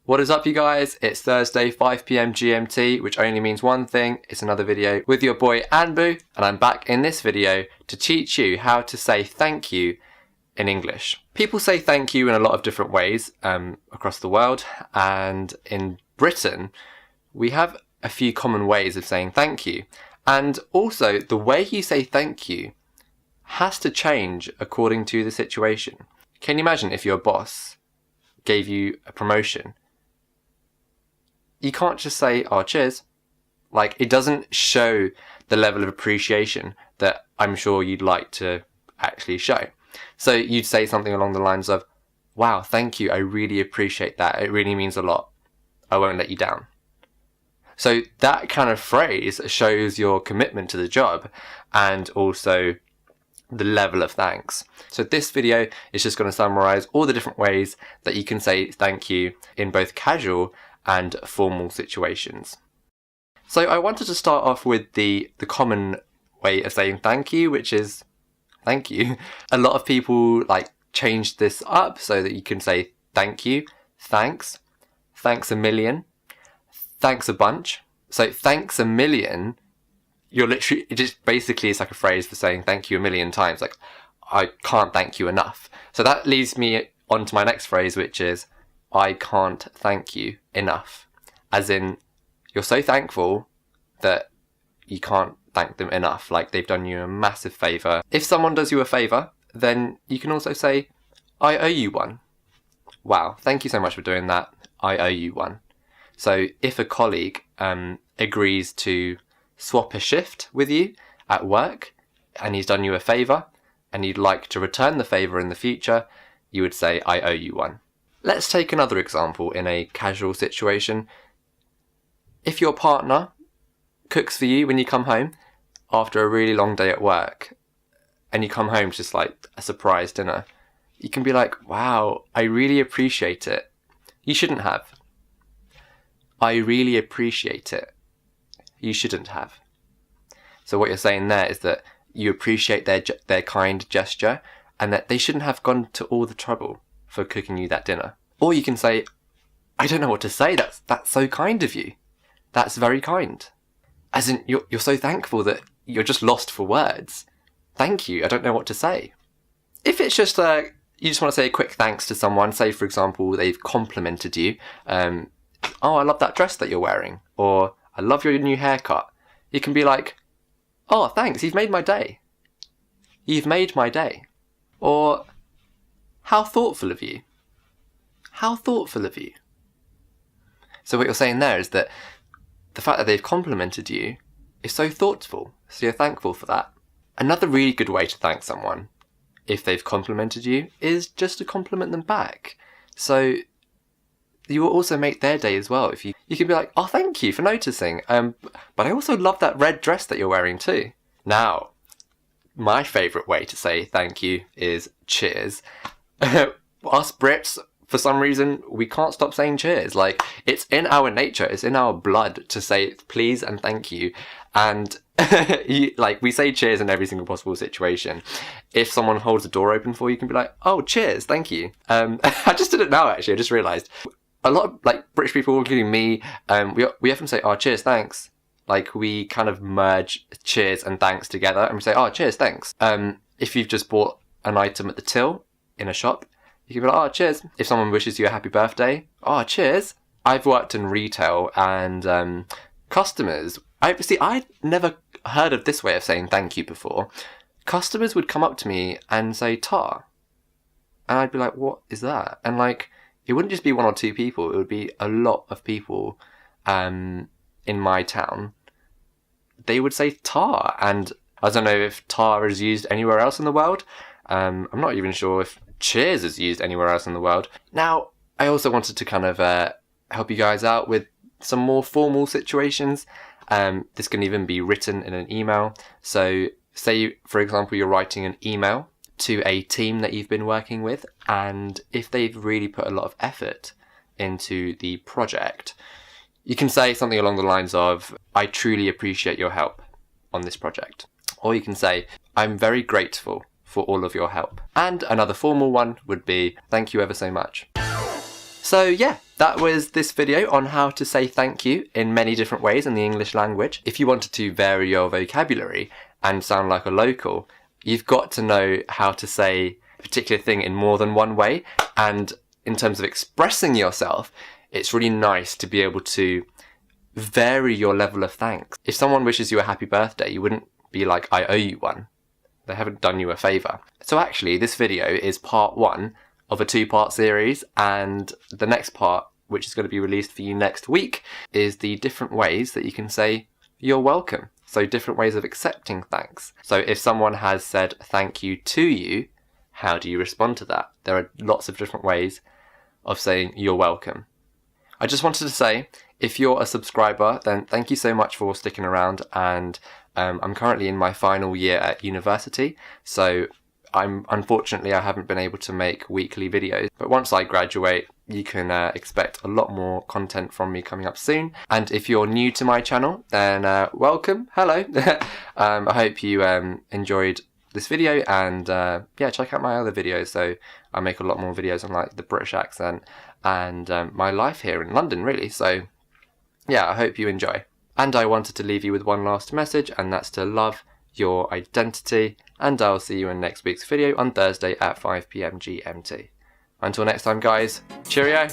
What is up, you guys? It's Thursday, 5 PM GMT, which only means one thing. It's another video with your boy Anpu, and I'm back in this video to teach you how to say thank you in English. People say thank you in a lot of different ways across the world, and in Britain, we have a few common ways of saying thank you. And also, the way you say thank you has to change according to the situation. Can you imagine if your boss gave you a promotion? You can't just say, oh, cheers. Like, it doesn't show the level of appreciation that I'm sure you'd like to actually show. So you'd say something along the lines of, wow, thank you, I really appreciate that. It really means a lot. I won't let you down. So that kind of phrase shows your commitment to the job and also the level of thanks. So this video is just going to summarize all the different ways that you can say thank you in both casual and formal situations. So I wanted to start off with the common way of saying thank you, which is thank you. A lot of people change this up so that you can say thank you, thanks, thanks a million, thanks a bunch. So thanks a million, you're literally, it just basically is like a phrase for saying thank you a million times. Like, I can't thank you enough. So that leads me on to my next phrase, which is I can't thank you enough. As in, you're so thankful that you can't thank them enough. Like, they've done you a massive favour. If someone does you a favour, then you can also say, I owe you one. Wow, thank you so much for doing that. I owe you one. So if a colleague agrees to swap a shift with you at work and he's done you a favour and you'd like to return the favour in the future, you would say, I owe you one. Let's take another example in a casual situation. If your partner cooks for you when you come home after a really long day at work and you come home just like a surprise dinner, you can be like, wow, I really appreciate it. You shouldn't have. I really appreciate it. You shouldn't have. So what you're saying there is that you appreciate their kind gesture and that they shouldn't have gone to all the trouble for cooking you that dinner. Or you can say, I don't know what to say, that's so kind of you. That's very kind. As in, you're so thankful that you're just lost for words. Thank you, I don't know what to say. If it's just you just want to say a quick thanks to someone, say for example they've complimented you, oh, I love that dress that you're wearing, or I love your new haircut. You can be like, oh, thanks, you've made my day. You've made my day. Or, how thoughtful of you. How thoughtful of you. So what you're saying there is that the fact that they've complimented you is so thoughtful, so you're thankful for that. Another really good way to thank someone, if they've complimented you, is just to compliment them back. So you will also make their day as well. If you can be like, oh, thank you for noticing, but I also love that red dress that you're wearing too. Now, my favourite way to say thank you is cheers. Us Brits, for some reason, we can't stop saying cheers. Like, it's in our nature, it's in our blood to say please and thank you. And we say cheers in every single possible situation. If someone holds a door open for you, you can be like, oh, cheers, thank you. I just did it now, actually, I just realised. A lot of British people, including me, we often say, oh, cheers, thanks. Like, we kind of merge cheers and thanks together and we say, oh, cheers, thanks. If you've just bought an item at the till in a shop, you can be like, oh, cheers. If someone wishes you a happy birthday, oh, cheers. I've worked in retail and customers, I'd never heard of this way of saying thank you before. Customers would come up to me and say tar. And I'd be like, what is that? And it wouldn't just be one or two people, it would be a lot of people in my town. They would say tar, and I don't know if tar is used anywhere else in the world. I'm not even sure if cheers is used anywhere else in the world. Now, I also wanted to kind of help you guys out with some more formal situations. This can even be written in an email. So say, for example, you're writing an email to a team that you've been working with, and if they've really put a lot of effort into the project, you can say something along the lines of, I truly appreciate your help on this project. Or you can say, I'm very grateful for all of your help. And another formal one would be, thank you ever so much. So yeah, that was this video on how to say thank you in many different ways in the English language. If you wanted to vary your vocabulary and sound like a local, you've got to know how to say a particular thing in more than one way. And in terms of expressing yourself, it's really nice to be able to vary your level of thanks. If someone wishes you a happy birthday, you wouldn't be like, I owe you one. They haven't done you a favour. So actually, this video is part 1 of a 2-part series, and the next part, which is going to be released for you next week, is the different ways that you can say you're welcome. So different ways of accepting thanks. So if someone has said thank you to you, how do you respond to that? There are lots of different ways of saying you're welcome. I just wanted to say, if you're a subscriber, then thank you so much for sticking around, and I'm currently in my final year at university, so unfortunately I haven't been able to make weekly videos, but once I graduate you can expect a lot more content from me coming up soon. And if you're new to my channel, then welcome, hello. I hope you enjoyed this video, and yeah, check out my other videos. So I make a lot more videos on like the British accent and my life here in London really, so yeah, I hope you enjoy. And I wanted to leave you with one last message, and that's to love your identity, and I'll see you in next week's video on Thursday at 5 PM GMT. Until next time guys, cheerio!